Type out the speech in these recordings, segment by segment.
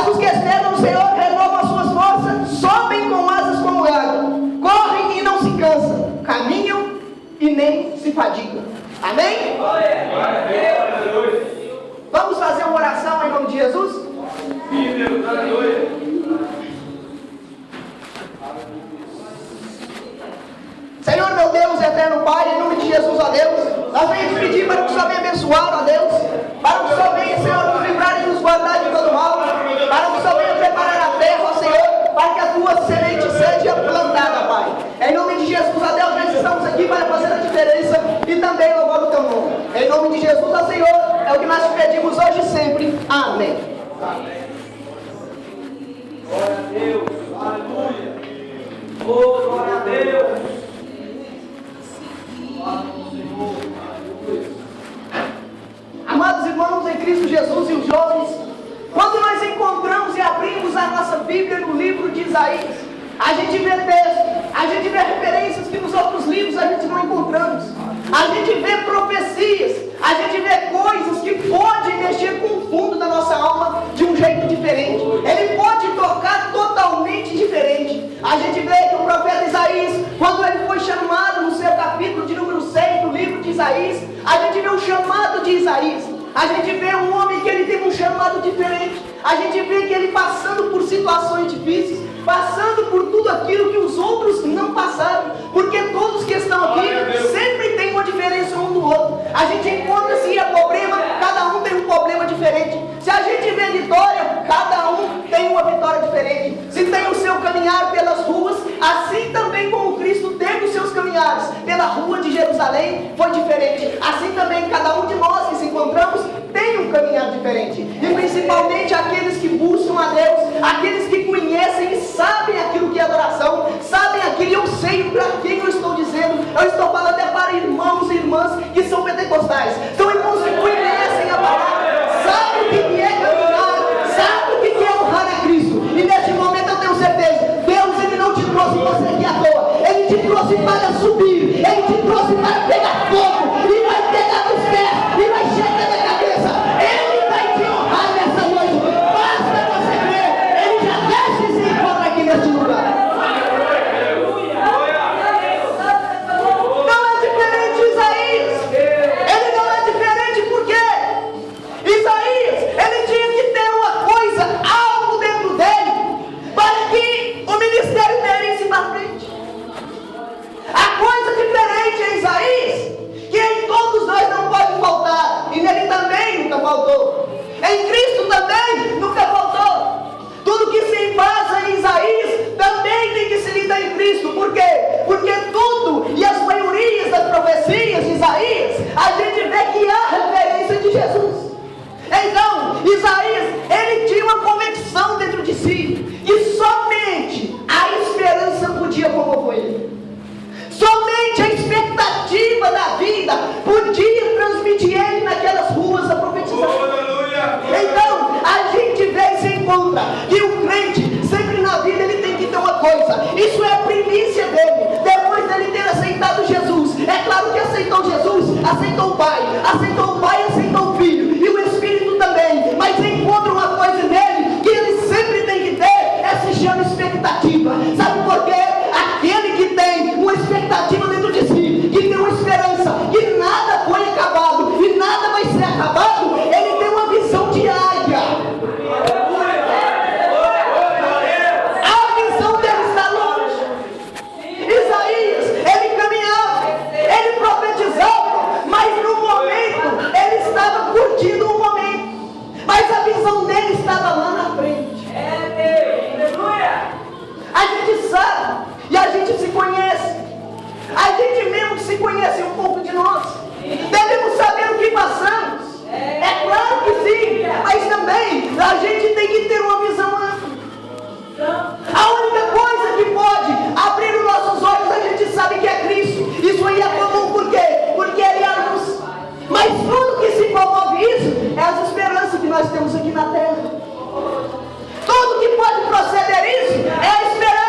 Mas os que esperam no Senhor renovam as suas forças, sobem com asas como águia, correm e não se cansam, caminham e nem se fadigam. Amém? Vamos fazer uma oração em nome de Jesus? Senhor, meu Deus, eterno Pai, em nome de Jesus, ó Deus, nós venhamos pedir para que o Senhor venha abençoar, ó Deus, para que o Senhor venha, Senhor, nos livrar e nos guardar de todo mal, para que o Senhor venha preparar a terra, ó Senhor, para que a tua semente seja plantada, Pai. Em nome de Jesus, ó Deus, nós estamos aqui para fazer a diferença e também louvar o teu nome. Em nome de Jesus, ó Senhor, é o que nós te pedimos hoje e sempre. Amém. Amém. Glória a Deus, aleluia. Oh, glória a Deus. Amados irmãos em Cristo Jesus e os jovens, quando nós encontramos e abrimos a nossa Bíblia no livro de Isaías, a gente vê textos, a gente vê referências que nos outros livros a gente não encontramos, a gente vê profecias, a gente vê coisas que podem mexer com o fundo da nossa alma de um jeito diferente. Ele pode tocar totalmente diferente. A gente vê que o profeta Isaías, quando ele foi chamado no seu capítulo de número 6 do livro de Isaías, a gente vê o chamado de Isaías. A gente vê um homem que ele tem um chamado diferente. A gente vê que ele passando por situações difíceis, passando por tudo aquilo que os outros não passaram, porque todos que estão aqui sempre tem uma diferença um do outro. A gente encontra se é problema, cada um tem um problema diferente. Se a gente vê vitória, cada um tem uma vitória diferente. Se tem o seu caminhar pelas ruas, assim também como Cristo teve os seus caminhares pela rua de Jerusalém, foi diferente. Assim também cada um de nós que se encontramos tem um caminhar diferente. E principalmente aqueles que buscam a Deus, aqueles que conhecem e sabem aquilo que é adoração, sabem aquilo, e eu sei para quem eu estou dizendo. Eu estou falando até para irmãos e irmãs que são pentecostais, são irmãos que conhecem a palavra, sabem o que é caminhar, sabem o que é honrar a Cristo. E neste momento eu tenho certeza, Deus ele não te trouxe você aqui à toa, Ele te trouxe para subir, Ele te trouxe para pegar fogo, e vai pegar nos pés, e vai chegar na cabeça. Ele vai te honrar nessa noite. Basta você crer, Ele já desce e se encontra aqui neste lugar. Não é diferente de Isaías. Ele não é diferente porque Isaías, ele tinha que ter uma coisa, algo dentro dele, para que o ministério dele se para frente. A coisa diferente em Isaías, que em todos nós não pode faltar, e nele também nunca faltou, em Cristo também nunca faltou. Tudo que se embasa em Isaías também tem que se lidar em Cristo. Por quê? Porque tudo e as maiorias das profecias de Isaías, a gente vê que há referência de Jesus. Então, Isaías, ele tinha uma convicção dentro de si, que somente a esperança podia promover ele. Somente a expectativa da vida podia transmitir ele naquelas ruas a profetizar. Então, a gente vê e se encontra que o crente, sempre na vida, ele tem que ter uma coisa. Isso é a primícia dele. Depois dele ter aceitado Jesus, é claro que aceitou Jesus, aceitou o Pai, aceitou o Filho e o Espírito também. Mas encontra uma coisa nele que ele sempre tem que ter, se chama expectativa. Sabe por quê? Aquele que tem uma expectativa dentro de si, que tem uma esperança, que nada foi acabado e nada vai ser acabado, ele tem uma visão de águia. A visão dele está longe. Isaías, ele caminhava, ele profetizava, mas no momento ele estava curtindo o momento, mas a visão dele estava lá na frente. A gente sabe e a gente se conhece, a gente mesmo que se conhece um pouco de nós, devemos saber o que passamos. É claro que sim, mas também a gente tem que ter uma visão ampla. A única coisa que pode abrir os nossos olhos, a gente sabe que é Cristo. Isso aí é comum, por quê? Porque Ele é a luz. Mas tudo que se comove isso é as esperanças que nós temos aqui na terra. Tudo que pode proceder isso é a esperança,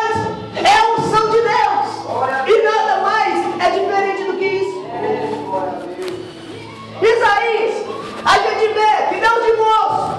é a unção de Deus, e nada mais é diferente do que isso. Isaías, a gente vê que Deus de moço,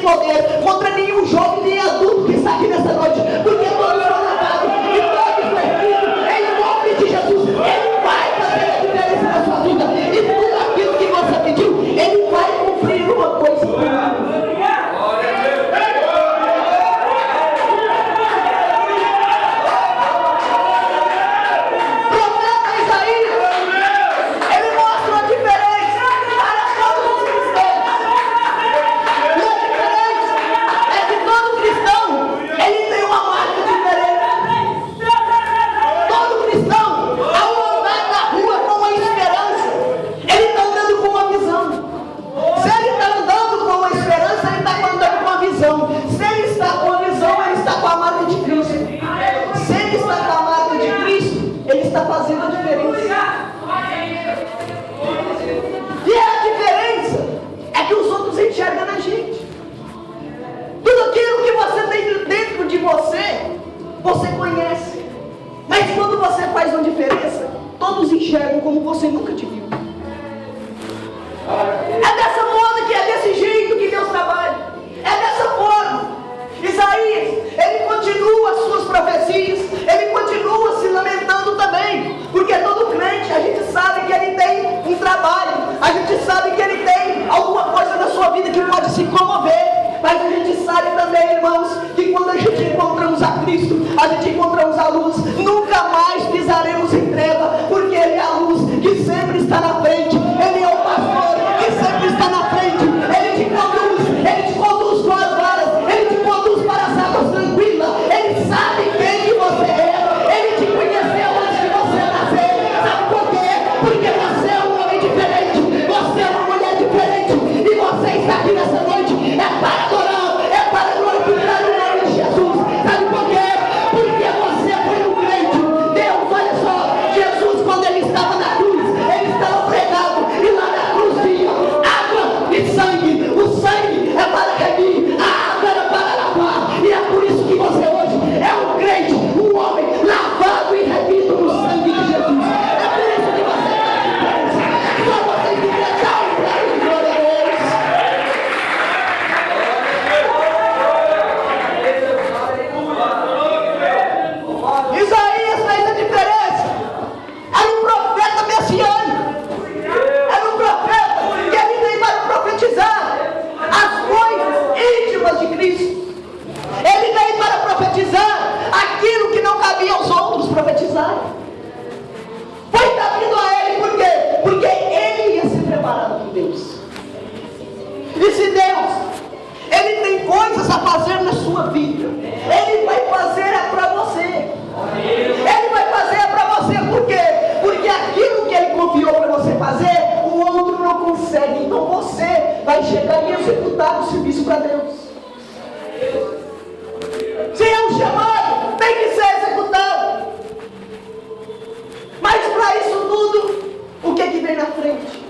poder contra nenhum jovem nem adulto que está aqui nessa noite, porque todos foram lavados e todos perdidos em nome de Jesus. Ele vai fazer a diferença na sua vida, e tudo aquilo que você pediu, Ele vai cumprir uma coisa. Fazendo a diferença. E a diferença é que os outros enxergam na gente. Tudo aquilo que você tem dentro de você, você conhece. Mas quando você faz uma diferença, todos enxergam como você nunca te viu. É dessa forma que é desse jeito que Deus trabalha. É dessa forma. Isaías, ele continua as suas profecias, ele continua se lamentando também, porque todo crente, a gente sabe que ele tem um trabalho, a gente sabe que ele tem alguma coisa na sua vida que pode se comover, mas a gente sabe também, irmãos, que quando a gente encontramos a Cristo, a gente encontramos a luz, nunca mais pisaremos em treva, porque Ele é a luz que sempre está na frente, Ele é o pastor que sempre está na frente, Ele te conduz com as varas, Ele te conduz para as águas tranquilas, Ele sabe quem que você é, Ele te conheceu antes de você nascer. Sabe por quê? Porque você é um homem diferente, você é uma mulher diferente, e você está aqui nessa noite, é para adorar, é para glorificar o nome de Jesus. Sabe por quê? Porque você foi um crente. Deus, olha só, Jesus, quando ele estava na cruz, ele estava pregado, e lá na cruz tinha água e sangue. O sangue é para remir, a água era para lavar, e é por isso que você hoje é um crente, um homem lavado e remido no sangue de Jesus. É por isso que você faz diferença. Só você que dá um glória a Deus. Isaías fez a diferença. Era um profeta messiânico. Era um profeta que ele veio para profetizar as coisas íntimas de Cristo. Ele veio para profetizar aquilo que não cabia aos outros profetizar. Foi cabido a ele, por quê? Porque ele ia ser preparado por Deus. E se Deus, Ele tem coisas a fazer na sua vida, Ele vai fazer é para você. Ele vai fazer é para você, por quê? Porque aquilo que Ele confiou para você fazer, o outro não consegue. Então você vai chegar e executar o serviço para Deus. Se é um chamado, tem que ser executado. Mas para isso tudo, o que vem na frente?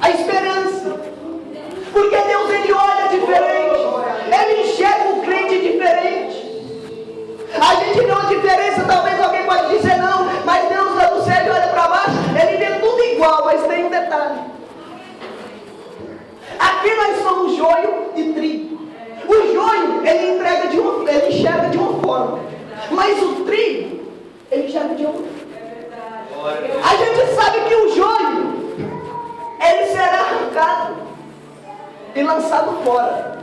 A esperança. Porque Deus, Ele olha diferente, Ele enxerga o crente diferente. A gente vê uma diferença, talvez alguém pode dizer não, mas Deus lá do céu e olha para baixo, Ele vê tudo igual, mas tem um detalhe. Aqui nós somos joio e trigo. O joio, ele enxerga de uma forma, mas o trigo, ele enxerga de outra. A gente sabe que o joio, ele será arrancado e lançado fora.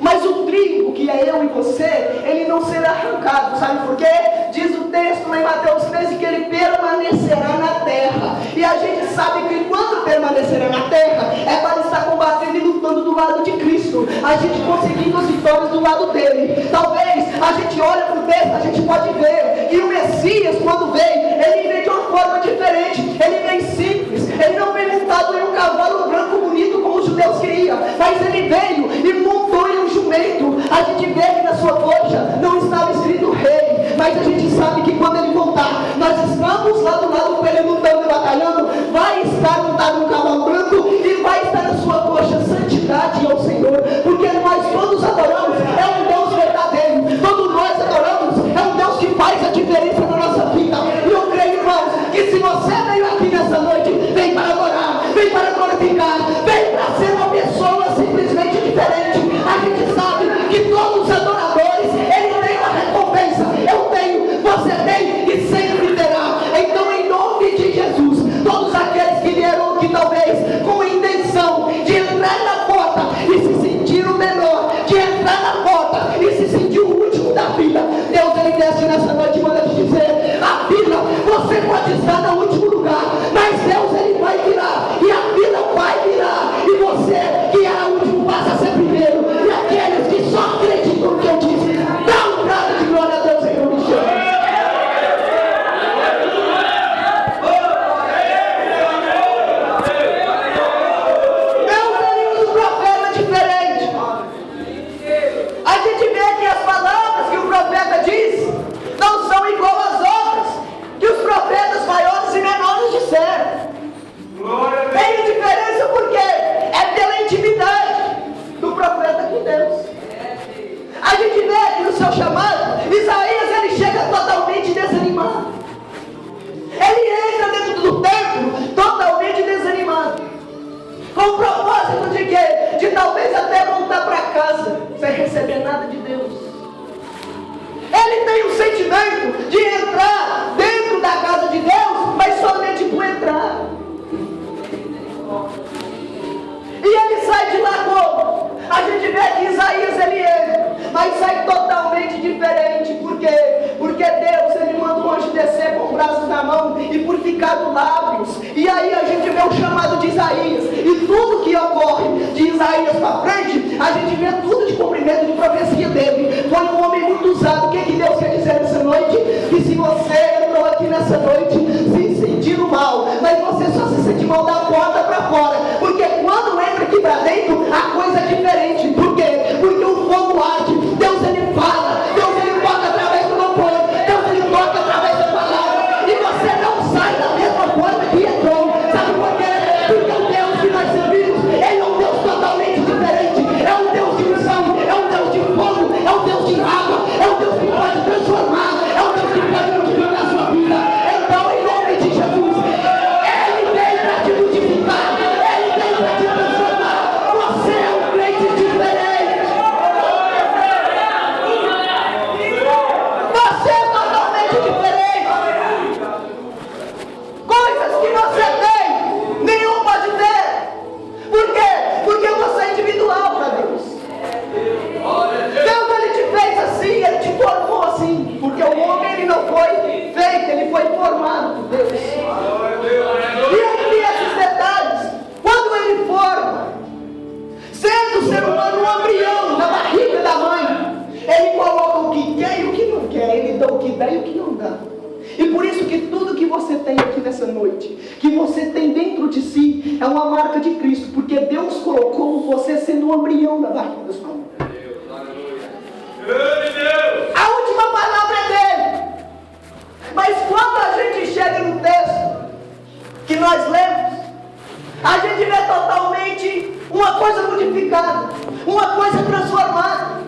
Mas o trigo, que é eu e você, ele não será arrancado. Sabe por quê? Diz o texto lá em Mateus 13 que ele permanecerá na terra. E a gente sabe que quando permanecerá na terra, é para estar combatendo e lutando do lado de Cristo. A gente conseguindo as vitórias do lado dele. Talvez a gente olhe para o texto, a gente pode ver que o Messias, quando veio, ele veio de uma forma diferente. Ele veio simples. Ele não veio montado em um cavalo branco bonito como os judeus queriam. Mas ele veio e montou em um jumento. A gente vê que na sua coxa não estava escrito rei, mas a gente sabe que quando ele voltar, nós estamos lá do lado com ele lutando e batalhando. Vai estar montado um cavalo branco e vai estar na sua coxa santidade ao Senhor, porque nós todos adoramos é um Deus verdadeiro. Todos nós adoramos é um Deus que faz a diferença na nossa vida. E eu creio, irmãos, que se você veio aqui nessa noite, vem para adorar, vem para glorificar, vem para ser uma pessoa simplesmente receber nada de Deus. Ele tem o sentimento de entrar dentro da casa de Deus, mas somente por entrar. E ele sai de lá como? A gente vê que Isaías ele entra, mas sai totalmente diferente. Por quê? Porque Deus ele manda o anjo descer com os braços na mão e purificar os lábios. E aí a gente vê o chamado de Isaías. E tudo que ocorre de Isaías para frente, a gente vê tudo de cumprimento de profecia dele. Foi um homem muito usado. O que Deus quer dizer nessa noite? Que se você entrou aqui nessa noite se sentindo mal, mas você só se sente mal da porta para fora, porque quando entra aqui para dentro, a coisa é diferente. Por quê? Porque o fogo arde. Deus ele fala, Deus ele toca através do louvor, Deus ele toca através da palavra, e você não sai da mesma forma que entrou. Sabe por quê? Porque o Deus que nós servimos, ele é um Deus totalmente diferente. É um Deus de unção, é um Deus de fogo, é um Deus de água, é um Deus que pode transformar, é um Deus que pode modificar a sua vida. Então, em nome de Jesus, ele vem para te modificar, ele vem para te transformar. Você é um crente diferente. Você é totalmente diferente. Coisas que você tem, nenhum pode ter. Por quê? Porque você é individual para Deus. Deus ele te fez assim, ele te formou assim. Porque o homem ele não foi feito, ele foi formado por Deus. E entre esses detalhes, quando ele forma, sendo o ser humano um embrião na barriga da mãe, ele coloca o que quer e o que não quer, ele dá o que dá e o que não dá. E por isso que tudo que você tem aqui nessa noite, que você tem dentro de si, é uma marca de Cristo, porque Deus colocou você sendo um embrião na barriga da sua mãe. A última palavra é dele. Mas quando a gente chega no texto que nós lemos, a gente vê totalmente uma coisa modificada, uma coisa transformada.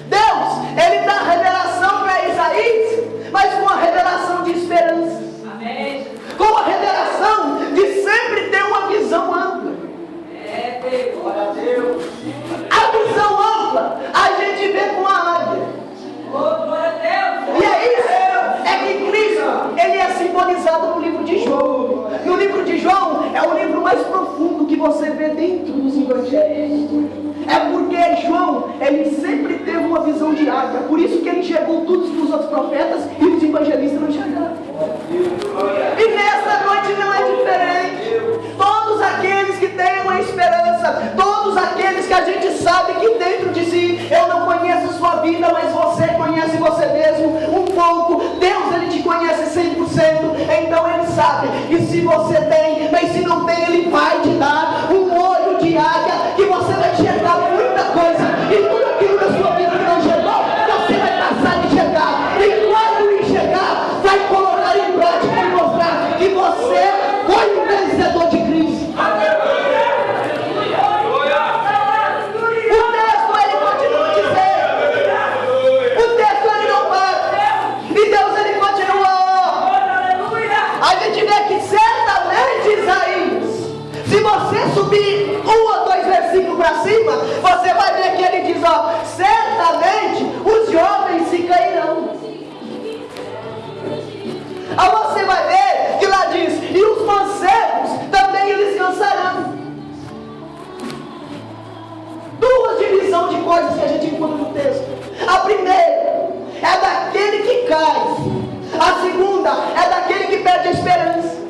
Deus, ele dá revelação para Isaías, mas com a revelação de esperança. Amém. Com a revelação de sempre ter uma visão ampla. Glória a Deus. A visão ampla a gente vê com a águia. Glória a Deus. E é isso. É que Cristo ele é simbolizado no livro de João. No livro de João é o livro mais profundo que você vê dentro dos evangelhos. É porque João ele sempre teve uma visão de águia. Por isso que ele enxergou tudo que os outros profetas e os evangelistas não enxergaram. E nesta noite não é diferente. Todos aqueles que têm uma esperança, todos aqueles que a gente sabe que dentro de si, eu não conheço a sua vida, mas você conhece você mesmo um pouco. Deus ele te conhece 100%. Então ele sabe que se você tem, mas se não tem, ele vai te dar um olho de águia, que você vai enxergar muita coisa, e tudo aquilo da sua vida que não enxergou, você vai passar a enxergar. E quando enxergar, vai colocar em prática e mostrar que você foi um vencedor de Cristo. O texto ele continua dizendo, o texto ele não para, e Deus ele continua. A gente vê que certamente Isaías, se você subir 1 ou 2 versículos para cima, você vai ver que ele diz, ó, certamente os jovens se cairão. Aí você vai ver que lá diz, e os mancebos também eles cansarão. Duas divisões de coisas que a gente encontra no texto. A primeira é daquele que cai. A segunda é daquele que perde a esperança.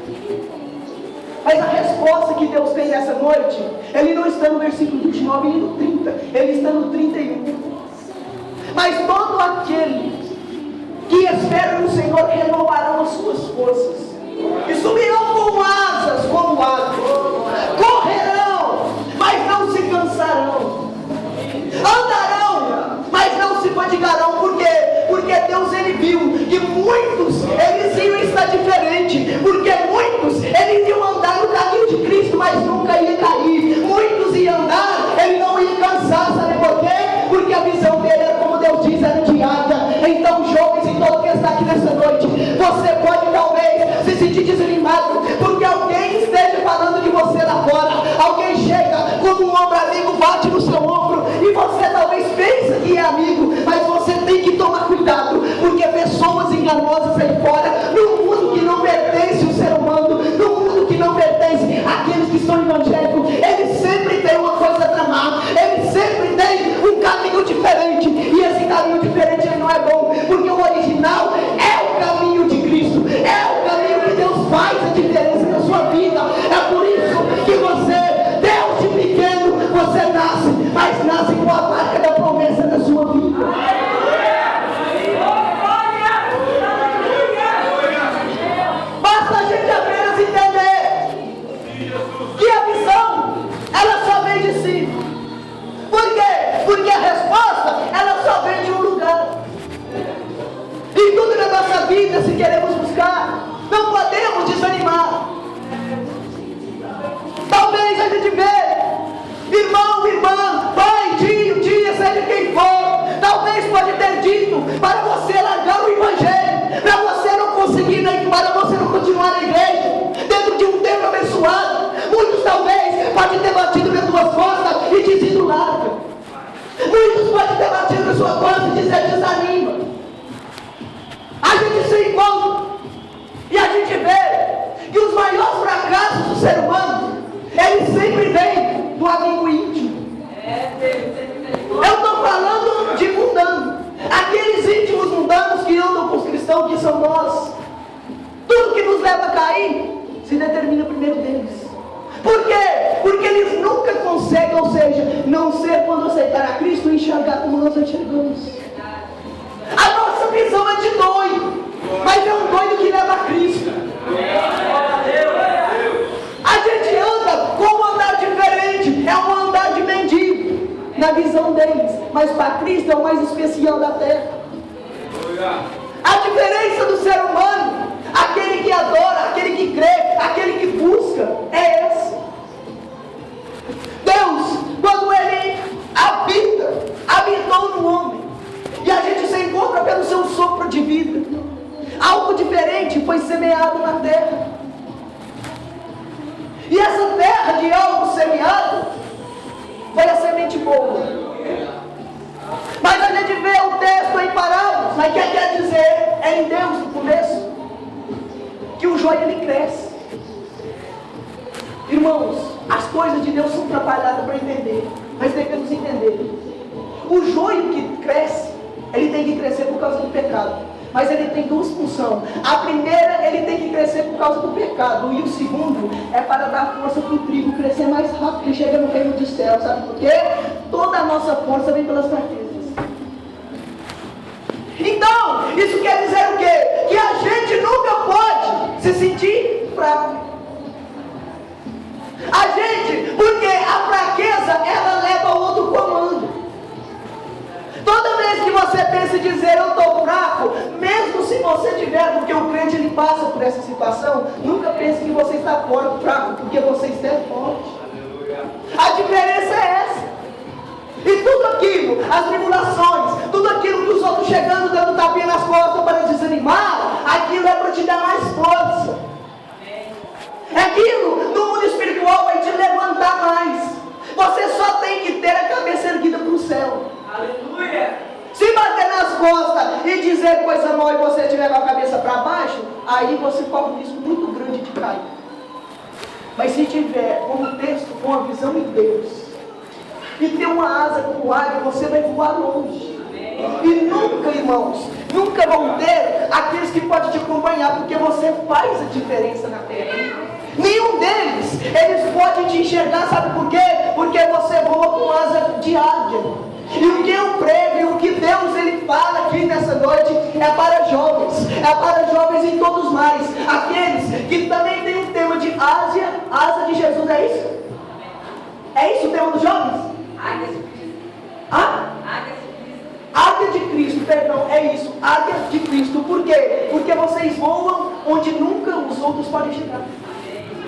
Mas a resposta que Deus tem nessa noite, ele não está no versículo 29 nem no 30, ele está no 31. Mas todo aquele que espera no Senhor renovarão as suas forças, e subirão com asas como águias, correrão, mas não se cansarão, andarão, mas não se fadigarão. Por quê? Porque Deus ele viu que muitos eles iam estar diferentes, porque muitos eles iam andar no caminho de Cristo, mas nunca ia cair. Muitos iam andar, ele não ia cansar. Sabe por quê? Porque a visão dele era, como Deus diz, era de águia. Então, jovens e todo que está aqui nessa noite, você pode talvez se sentir desanimado, porque alguém esteja falando de você Porque a resposta, ela só vem de um lugar. E tudo na nossa vida, se queremos buscar, não podemos desanimar. Talvez a gente vê, irmão, irmã, pai, tio, tia, seja quem for, talvez pode ter dito para você largar o evangelho, para você não conseguir, para você não continuar na igreja, dentro de um tempo abençoado. Muitos talvez podem ter batido nas suas costas e dizido larga. Muitos podem ter batido na sua costa e dizer desanima. A gente se encontra e a gente vê que os maiores fracassos do ser humano, eles sempre vêm do amigo íntimo. Eu estou falando de mundano, aqueles íntimos mundanos que andam com os cristãos, que são nós. Tudo que nos leva a cair se determina primeiro deles. Por quê? Porque eles nunca conseguem, ou seja, não ser quando aceitar a Cristo e enxergar como nós enxergamos. A nossa visão é de doido, mas é um doido que leva a Cristo. A gente anda com um andar diferente, é um andar de mendigo na visão deles, mas para Cristo é o mais especial da terra. A diferença do ser humano, aquele que adora, aquele que crê, aquele que busca, é essa. Deus, quando Ele habitou no homem, e a gente se encontra pelo seu sopro de vida, algo diferente foi semeado na terra. E essa terra de algo semeado foi a semente boa. Mas a gente vê o texto em parábolas, mas quer dizer, é em Deus no começo, que o joio ele cresce. Irmãos, as coisas de Deus são trabalhadas para entender, mas devemos entender. O joio que cresce, ele tem que crescer por causa do pecado, mas ele tem duas funções. A primeira, ele tem que crescer por causa do pecado, e o segundo é para dar força para o trigo crescer mais rápido e chegar no reino dos céus. Sabe por quê? Toda a nossa força vem pelas fraquezas. Então, isso quer dizer o quê? Que a gente nunca pode se sentir fraco. A gente, porque a fraqueza, ela leva a outro comando. Toda vez que você pensa em dizer eu estou fraco, mesmo se você tiver, porque o crente ele passa por essa situação, nunca pense que você está fraco, porque você está forte. A diferença é essa. E tudo aquilo, as tribulações, tudo aquilo que os outros chegando, dando tapinha nas costas para desanimar, aquilo é para te dar mais força. Aquilo no mundo espiritual vai te levantar mais. Você só tem que ter a cabeça erguida para o céu. Aleluia! Se bater nas costas e dizer coisa mal e você estiver com a cabeça para baixo, aí você corre um risco muito grande de cair. Mas se tiver como texto, com a visão em Deus, e ter uma asa como águia, você vai voar longe. E nunca, irmãos, nunca vão ter aqueles que podem te acompanhar, porque você faz a diferença na terra. Nenhum deles, eles podem te enxergar, sabe por quê? Porque você voa com asa de águia. E o que eu prego, e o que Deus ele fala aqui nessa noite, é para jovens e todos mais, aqueles que também tem um tema de asa de Jesus, é isso? É isso o tema dos jovens? Águia de Cristo. Águia de Cristo, perdão, é isso, águia de Cristo. Por quê? Porque vocês voam onde nunca os outros podem chegar.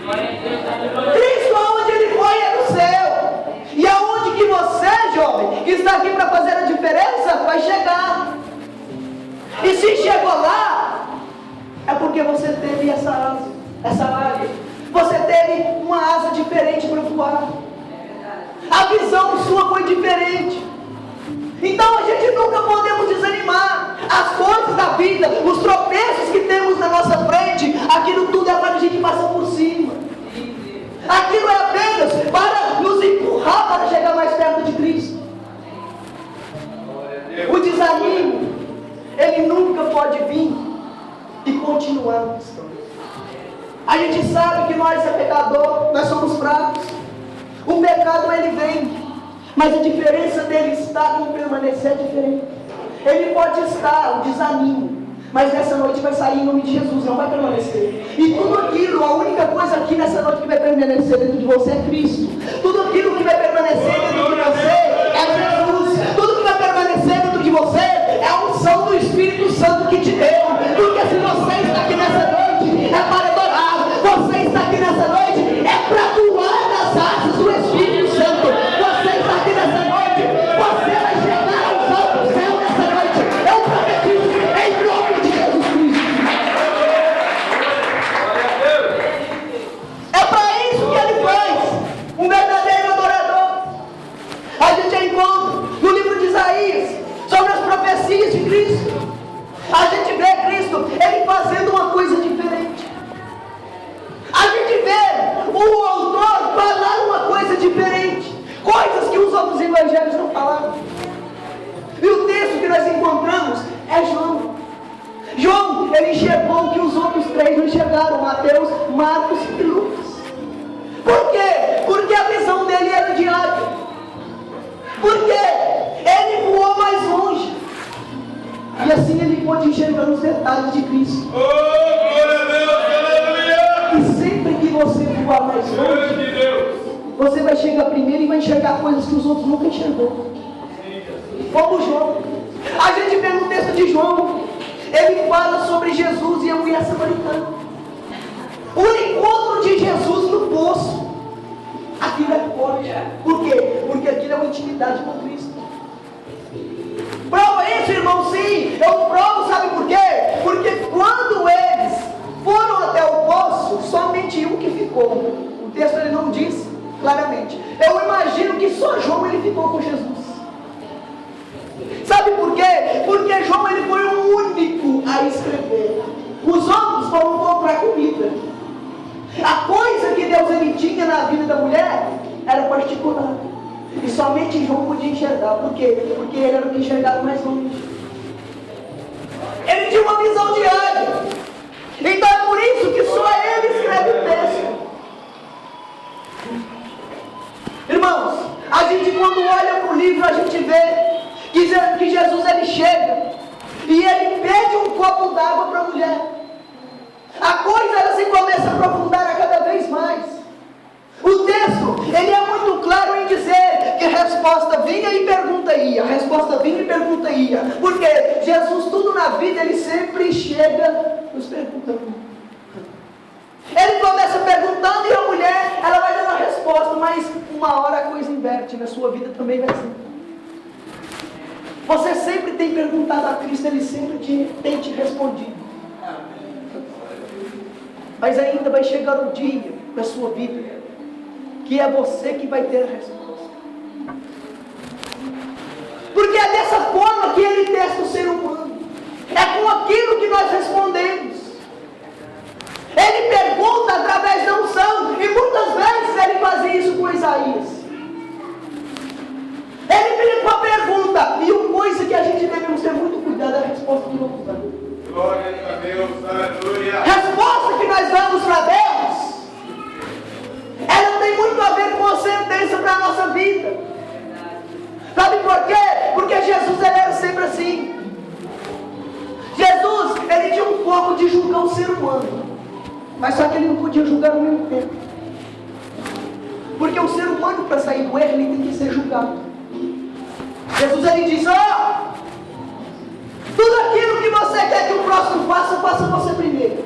Cristo, aonde Ele foi, é no céu. E aonde que você, jovem, que está aqui para fazer a diferença, vai chegar. E se chegou lá, é porque você teve essa asa, essa águia. Você teve uma asa diferente para voar. A visão sua foi diferente. Então a gente nunca podemos desanimar. As coisas da vida, os tropeços que temos na nossa frente, aquilo tudo é para a gente passar por cima. Aquilo é apenas para nos empurrar para chegar mais perto de Cristo. O desânimo, ele nunca pode vir e continuar. A gente sabe que nós é pecador, nós somos fracos. O pecado ele vem, mas a diferença dele estar com permanecer é diferente. Ele pode estar, o desânimo, mas nessa noite vai sair em nome de Jesus, não vai permanecer. E tudo aquilo, a única coisa aqui nessa noite que vai permanecer dentro de você é Cristo. Tudo aquilo que vai permanecer dentro de você é Jesus. É João. João, ele enxergou que os outros três não enxergaram: Mateus, Marcos e Lucas. Por quê? Porque a visão dele era de águia. Porque ele voou mais longe. E assim ele pôde enxergar os detalhes de Cristo. Oh, glória a Deus, aleluia! E sempre que você voar mais longe, você vai chegar primeiro e vai enxergar coisas que os outros nunca enxergou. Como João. A gente vê no texto de João, ele fala sobre Jesus e a mulher samaritana. O encontro de Jesus no poço. Aquilo é forte. Por quê? Porque aquilo é uma intimidade com Cristo. Prova isso, irmão, sim. Eu provo, sabe por quê? Porque quando eles foram até o poço, somente um que ficou. O texto ele não diz claramente. Eu imagino que só João ele ficou com Jesus. Sabe por quê? Porque João ele foi o único a escrever. Os outros foram comprar comida. A coisa que Deus ele tinha na vida da mulher era particular. E somente João podia enxergar. Por quê? Porque ele era o que enxergava mais longe. Ele tinha uma visão de águia. Então é por isso que só ele escreve o texto. Irmãos, a gente quando olha para o livro, a gente vê que Jesus ele chega e ele pede um copo d'água para a mulher. A coisa ela se começa a aprofundar a cada vez mais. O texto ele é muito claro em dizer que a resposta vinha e pergunta ia. A resposta vinha e pergunta ia. Porque Jesus tudo na vida ele sempre chega nos perguntando. Ele começa perguntando e a mulher ela vai dando a resposta. Mas uma hora a coisa inverte. Na sua vida também vai ser. Você sempre tem perguntado a Cristo, ele sempre tem te respondido. Mas ainda vai chegar um dia na sua vida que é você que vai ter a resposta. Porque é dessa forma que ele testa o ser humano. É com aquilo que nós respondemos. Ele pergunta através da unção. E muitas vezes ele fazia isso com Isaías. Ele vem com a pergunta. E uma coisa que a gente devemos ter muito cuidado é a resposta que vamos dar. Glória a Deus, aleluia! Resposta que nós damos para Deus, ela tem muito a ver com a sentença para a nossa vida. Sabe por quê? Porque Jesus ele era sempre assim. Jesus, ele tinha um foco de julgar o ser humano. Mas só que ele não podia julgar ao mesmo tempo. Porque o ser humano, para sair do erro, ele tem que ser julgado. Jesus ele diz: tudo aquilo que você quer que o próximo faça, faça você primeiro.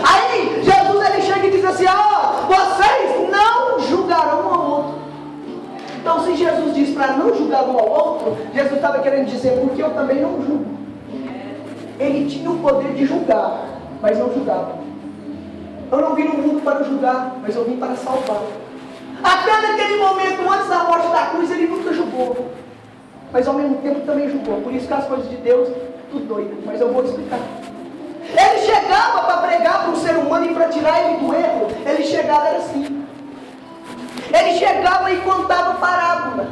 Aí Jesus ele chega e diz assim: vocês não julgarão um ao outro. Então se Jesus diz para não julgar um ao outro, Jesus estava querendo dizer: porque eu também não julgo. Ele tinha o poder de julgar, mas não julgava. Eu não vim no mundo para julgar, mas eu vim para salvar. Até naquele momento, antes da morte da cruz, ele nunca julgou, mas ao mesmo tempo também julgou. Por isso que as coisas de Deus, tudo doido, mas eu vou explicar. Ele chegava para pregar para o ser humano e para tirar ele do erro. Ele chegava era assim. Ele chegava e contava parábola.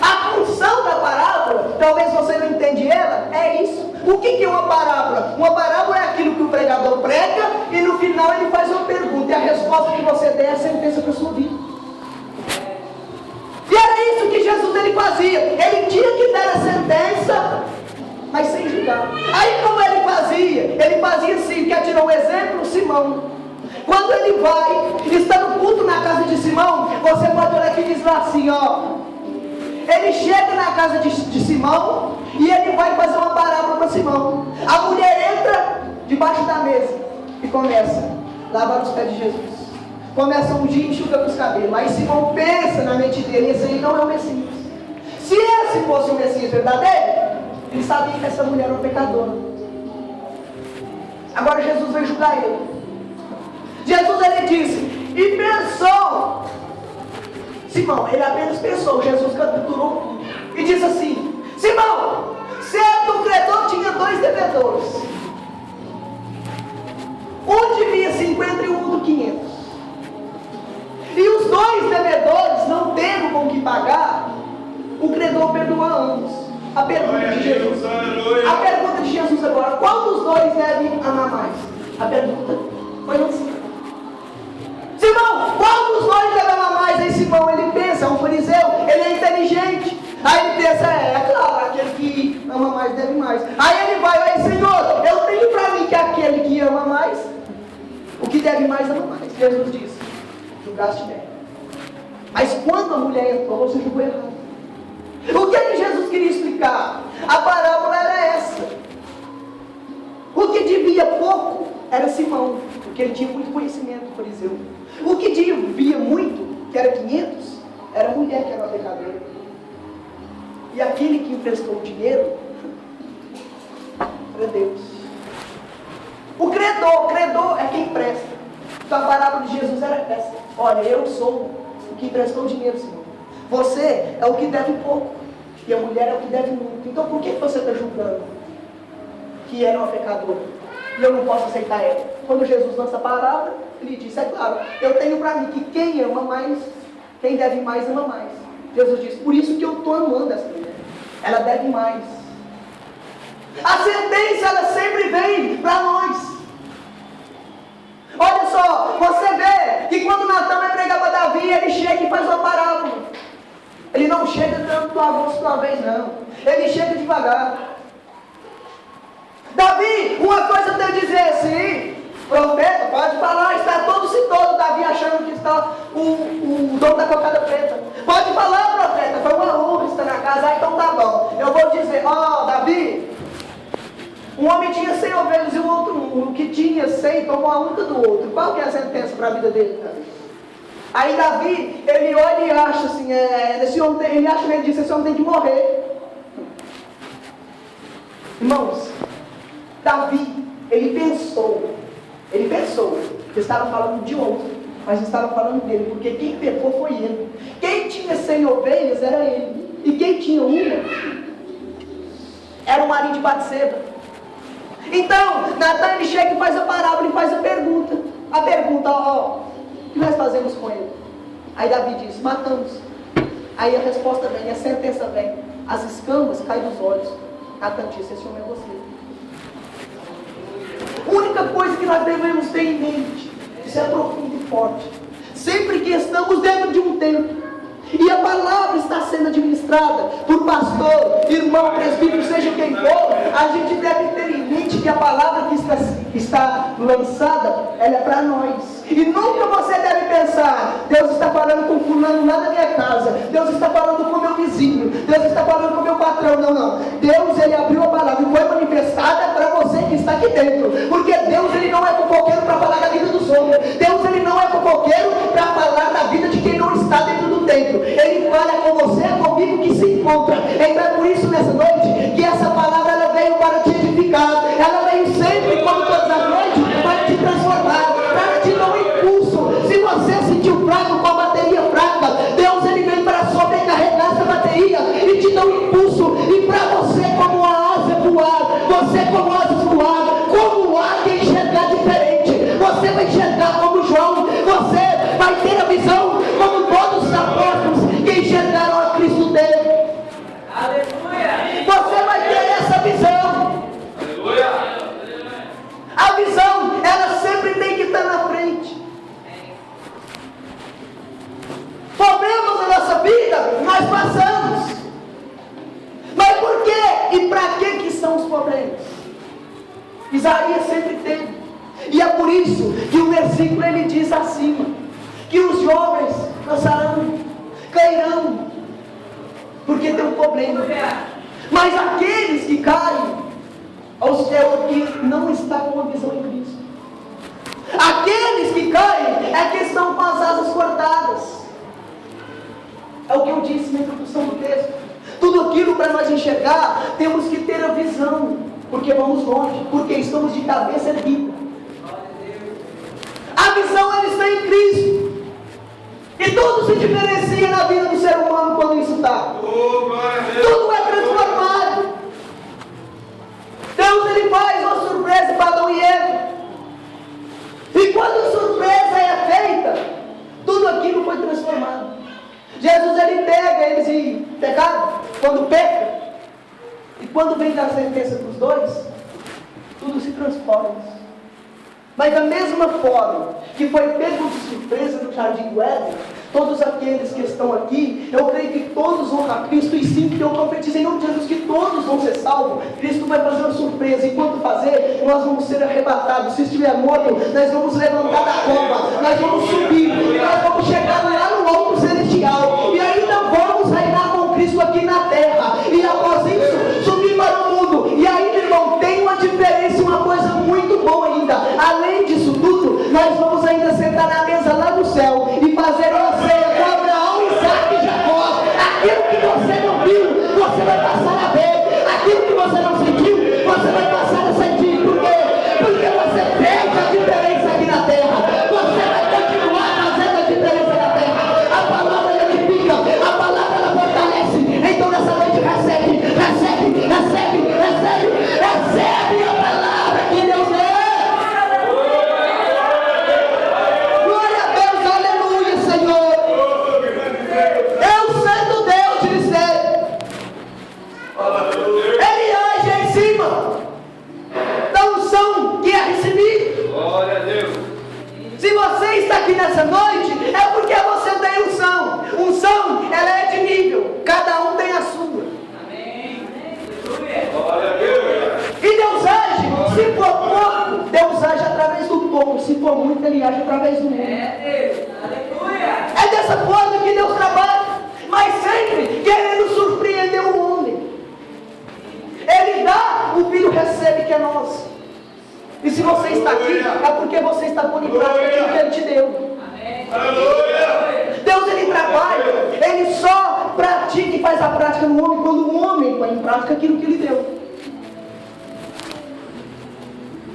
A função da parábola, talvez você não entende ela, é isso. O que é uma parábola? Uma parábola é aquilo que o pregador prega e no final ele faz uma pergunta. E a resposta que você der é a sentença para a sua vida. E era isso que Jesus ele fazia. Ele tinha que dar a sentença, mas sem julgar. Aí como ele fazia? Ele fazia assim, quer tirar um exemplo? Simão. Quando ele vai, está no culto na casa de Simão, você pode olhar aqui e diz lá assim, ele chega na casa de Simão e ele vai fazer uma parábola para Simão. A mulher entra debaixo da mesa e começa a lavar os pés de Jesus. Começa a ungir e enxuga os cabelos. Aí Simão pensa na mente dele, esse aí não é o Messias. Se esse fosse o Messias verdadeiro, ele sabia que essa mulher era uma pecadora. Agora Jesus veio julgar ele. Jesus ele disse, e pensou. Simão, ele apenas pensou. Jesus capturou e disse assim: Simão, certo credor tinha 2 devedores. Um devia 50 e o outro 500. E os 2 devedores, não tendo com que pagar, o credor perdoou a ambos. A pergunta de Jesus. A pergunta de Jesus agora: qual dos dois deve amar mais? A pergunta foi assim: Simão, qual dos dois deve amar mais? Aí Simão, ele pensa, é um fariseu, ele é inteligente. Aí ele pensa, é claro, aquele que ama mais deve mais. Aí ele vai, aí Senhor, eu tenho para mim que aquele que ama mais, o que deve mais ama mais. Jesus disse: julgaste bem. Mas quando a mulher entrou, você julgou errado. O que é que Jesus queria explicar? A parábola era essa. O que devia pouco era Simão, porque ele tinha muito conhecimento, fariseu. O que devia muito, que era 500, era a mulher que era uma pecadora. E aquele que emprestou o dinheiro era Deus. O credor é quem empresta. Então a parábola de Jesus era essa: olha, eu sou o que emprestou o dinheiro, Senhor. Você é o que deve pouco, e a mulher é o que deve muito. Então por que você está julgando que era uma pecadora e eu não posso aceitar ela? Quando Jesus lança a parábola, ele diz: é claro, eu tenho para mim que quem ama mais, quem deve mais, ama mais. Jesus diz: por isso que eu estou amando essa mulher, ela deve mais. A sentença, ela sempre vem para nós. Olha só, você vê que quando Natan vai pregar para Davi, ele chega e faz uma parábola. Ele não chega tanto a gosto de uma vez, não. Ele chega devagar. Davi, uma coisa eu tenho a dizer assim: profeta, pode falar, está todo Davi achando que está o dono da cocada preta. Pode falar, profeta, foi uma honra estar na casa. Então tá bom, eu vou dizer: Davi, um homem tinha 100 ovelhas e o que tinha 100 tomou a única do outro. Qual que é a sentença para a vida dele, Davi? Aí Davi, ele olha e acha assim, ele diz: esse homem tem que morrer. Irmãos, Davi, ele pensou que estava falando de outro, mas estava falando dele, porque quem pecou foi ele. Quem tinha 100 ovelhas era ele, e quem tinha uma era o marido de Batseba. Então, Natan, ele chega e faz a parábola e faz a pergunta, o que nós fazemos com ele? Aí Davi diz: matamos. Aí a resposta vem, a sentença vem: as escamas caem dos olhos. Natan disse: esse homem é você. A única coisa que nós devemos ter em mente, isso é profundo e forte, sempre que estamos dentro de um templo e a palavra está sendo administrada por pastor, irmão, presbítero, seja quem for, a gente deve ter em mente que a palavra que está lançada, ela é para nós. E nunca você deve pensar: Deus está falando com fulano lá na minha casa, Deus está falando com meu vizinho, Deus está falando com meu patrão. Não. Deus, ele abriu a palavra e foi manifestada para você que está aqui dentro. Porque Deus, ele não é fofoqueiro para falar da vida dos outros. Deus, ele não é fofoqueiro para falar da vida de quem não está dentro do templo. Ele fala com você, comigo que se encontra. Então é por isso nessa noite que essa palavra, ela veio para te edificar. Ela veio sempre, como todas as noites, para te transformar, para te dar um impulso. Se você sentiu fraco, com a bateria fraca, Deus, ele vem para sobrecarregar essa bateria e te dar um impulso. E para você, como a asa voar, você como asas voar, como águia enxergar diferente. Você vai enxergar como João, você vai ter a visão como todos os apóstolos que enxergaram a Cristo dele. Aleluia! Você vai ter essa visão. Aleluia! A visão, ela sempre tem que estar na frente. Problemas na nossa vida, nós passamos. Mas por quê? E para que são os problemas? Isaías sempre teve. E é por isso que o versículo, ele diz acima, que os jovens cairão, porque tem um problema. Mas aqueles que caem, é o que não está com a visão em Cristo. Aqueles que caem é que estão com as asas cortadas. É o que eu disse na introdução do texto. Tudo aquilo para nós enxergar, temos que ter a visão, porque vamos longe, porque estamos de cabeça erguida. A visão, ela está em Cristo. E tudo se diferencia na vida do ser humano quando isso está. Tudo é transformado. Deus, ele faz uma surpresa para Adão e Eva. E quando a surpresa é feita, tudo aquilo foi transformado. Jesus, ele pega eles em pecado, quando peca, E quando vem a sentença para os dois, tudo se transforma. Mas da mesma forma que foi pego de surpresa no Jardim do Éden, todos aqueles que estão aqui, eu creio que todos vão a Cristo, e sim, que eu profetizo em nome de Jesus que todos vão ser salvos. Cristo vai fazer uma surpresa, e quando fazer, nós vamos ser arrebatados. Se estiver morto, nós vamos levantar da cova, nós vamos subir, e nós vamos chegar lá no alto celestial, e ainda vamos reinar com Cristo aqui na terra, e após isso, subir para o mundo. E ainda, irmão, tem uma diferença, uma coisa muito boa ainda. Além disso tudo, nós vamos ainda sentar na mesa lá no céu, e fazer uma ceia com Abraão, Isaac e Jacó. Aquilo que você não viu, você vai passar a ver. Aquilo que você não sentiu, você vai passar a sentir. Por quê? Porque você fez a diferença aqui na terra. Você vai continuar fazendo a diferença na terra. A palavra ela edifica, a palavra ela fortalece. Então nessa noite recebe a palavra que Deus é. Glória a Deus, aleluia, Senhor. Eu, Santo Deus, te disse. Ele age em cima da unção que é recebida. Glória a Deus. Se você está aqui nessa noite, é porque você tem unção. Unção, ela é de nível. Cada um tem a sua. Glória a Deus. E Deus age, se for pouco, Deus age através do pouco. Se for muito, Ele age através do muito. É dessa forma que Deus trabalha, mas sempre querendo surpreender o homem. Ele dá, o filho recebe, que é nosso. E se você está aqui, é porque você está pondo em prática aquilo que Ele te deu. Deus, Ele trabalha, Ele só pratica e faz a prática no homem quando o homem põe em prática aquilo que Ele deu.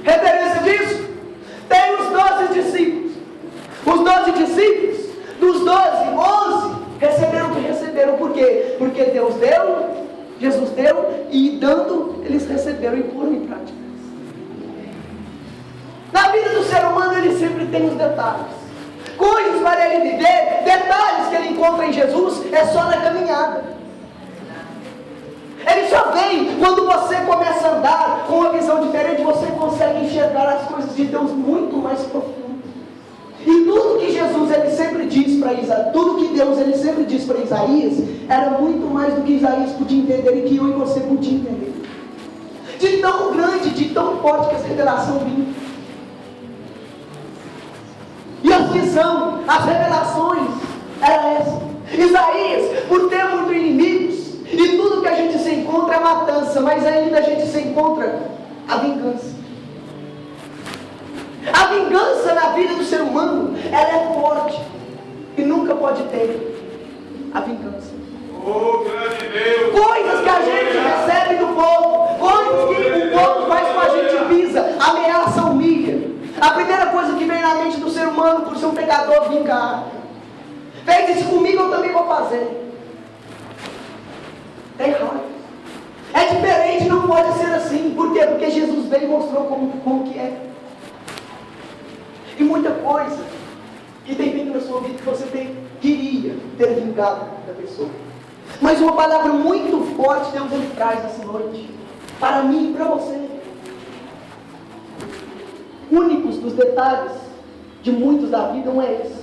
Referência disso, tem os 12 discípulos. Os 12 discípulos, dos 12, 11 receberam o que receberam. Por quê? Porque Deus deu, Jesus deu, e dando, eles receberam e foram em prática. Na vida do ser humano, ele sempre tem os detalhes. Coisas para ele viver, detalhes que ele encontra em Jesus, é só na caminhada. Ele só vem quando você começa a andar com uma visão diferente, você consegue enxergar as coisas de Deus muito mais profundo. E tudo que Jesus ele sempre diz para Isaías, tudo que Deus ele sempre diz para Isaías, era muito mais do que Isaías podia entender e que eu e você podia entender. De tão grande, de tão forte que essa revelação vinha. E a visão, as revelações, era essa. Isaías, por ter muitos inimigos, e tudo que a gente se encontra é matança, mas ainda a gente se encontra a vingança. A vingança na vida do ser humano, ela é forte, e nunca pode ter a vingança. Oh, grande Deus! Coisas que a gente recebe do povo, coisas que o povo faz com a gente, visa, ameaça, humilha. A primeira coisa que vem na mente do ser humano, por ser um pecador, vingar. Fez isso comigo, eu também vou fazer. É errado. É diferente, não pode ser assim. Por quê? Porque Jesus veio e mostrou como que é. E muita coisa que tem vindo na sua vida que você queria ter vingado da pessoa. Mas uma palavra muito forte Deus ele traz nessa noite. Para mim e para você. Únicos dos detalhes de muitos da vida não é esse.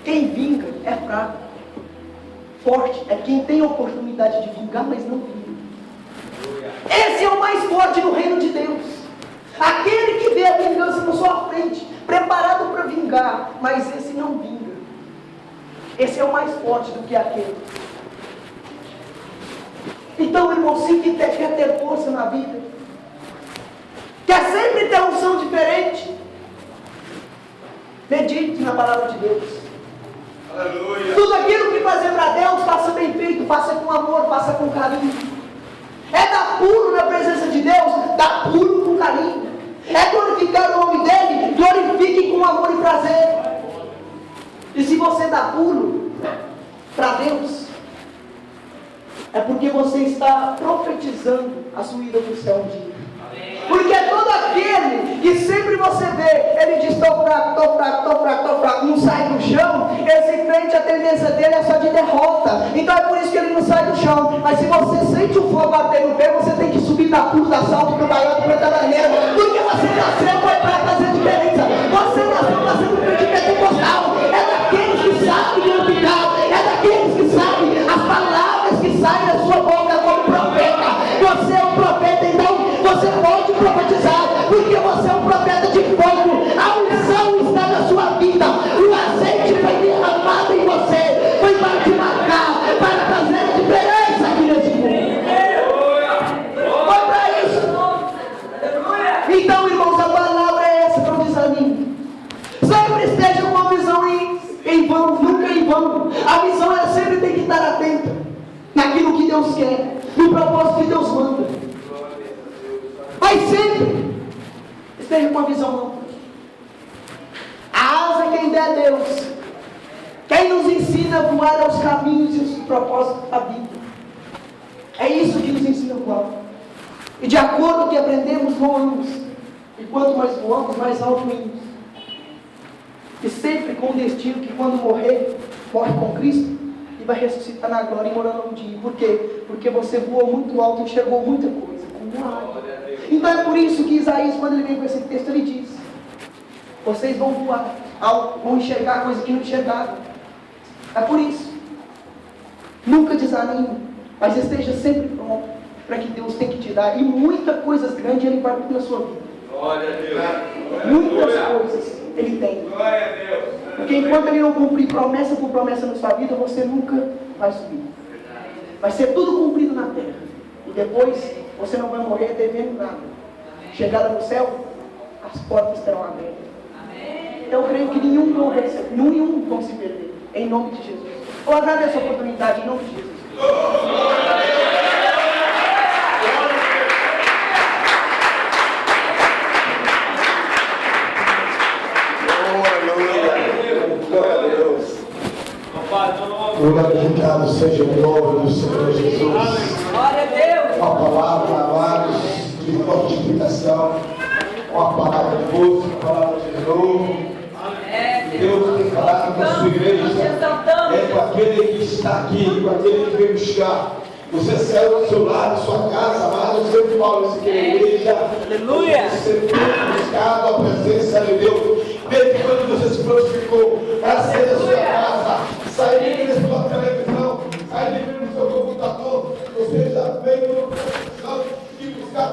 Quem vinga é fraco. Forte é quem tem a oportunidade de vingar, mas não vinga. Esse é o mais forte no reino de Deus. Aquele que vê a vingança na sua frente, preparado para vingar, mas esse não vinga. Esse é o mais forte do que aquele. Então, irmão, se quer ter força na vida, quer sempre ter unção diferente, medite na palavra de Deus. Aleluia. Tudo aquilo que fazer para Deus, faça bem feito, faça com amor, faça com carinho. É dar pulo na presença de Deus, dar pulo com carinho. É glorificar o nome dele, glorifique com amor e prazer. E se você dá pulo para Deus, é porque você está profetizando a sua ida para o céu um dia. Porque todo aquele que sempre você vê, ele diz: estou fraco, estou fraco, estou fraco, estou fraco, não sai do chão, esse crente, a tendência dele é só de derrota. Então é por isso que ele não sai do chão. Mas se você sente o fogo bater no pé, você tem que subir da cruz, da salto, do baiano, da maneira, porque você nasceu para fazer diferença. Você nasceu para ser um crente pentecostal. É daqueles que sabem glorificar, é daqueles que sabem as palavras que saem da sua boca como profeta. Você é um profeta, então você pode profetizar, porque você é um profeta de fogo. A unção está na sua vida, o azeite foi derramado em você, foi para te marcar, para fazer a diferença aqui nesse mundo. Foi para isso. Então, irmãos, a palavra é essa: não desanime. Sempre esteja com a visão em vão, nunca em vão. A visão, ela sempre tem que estar atenta naquilo que Deus quer, no propósito que Deus manda. Mas sempre esteja com a visão ampla. A asa quem der é Deus. Quem nos ensina a voar aos caminhos e os propósitos da vida. É isso que nos ensina a voar. E de acordo com o que aprendemos, voamos. E quanto mais voamos, mais alto iremos. E sempre com o destino que quando morrer, morre com Cristo e vai ressuscitar na glória e morar um dia. Por quê? Porque você voou muito alto e enxergou muita coisa, como uma águia. Então é por isso que Isaías, quando ele vem com esse texto, ele diz: vocês vão voar alto, vão enxergar coisa que não enxergaram. É por isso. Nunca desanime, mas esteja sempre pronto para que Deus tem que te dar. E muitas coisas grandes Ele vai pôr na sua vida. Glória a Deus. Muitas coisas Ele tem. Glória a Deus. Porque enquanto Ele não cumprir promessa por promessa na sua vida, você nunca vai subir. Vai ser tudo cumprido na terra. E depois você não vai morrer devendo nada. Chegada no céu, as portas estarão abertas. Então eu creio que nenhum vão se perder. Em nome de Jesus. Eu agradeço a oportunidade em nome de Jesus. Glorificado seja o nome do Senhor Jesus. Glória a Deus. Uma palavra, amados, de fortificação, uma palavra de força, uma palavra de renovo. Deus tem falado com a sua igreja, é com aquele que está aqui, com aquele que veio buscar. Você saiu do seu lado, sua casa, amado, você fala isso aqui na igreja. Aleluia. Você tem buscado a presença de Deus. Desde quando você se prontificou para sair da sua casa, sair da sua televisão, sair do seu computador, você já veio no coração e buscar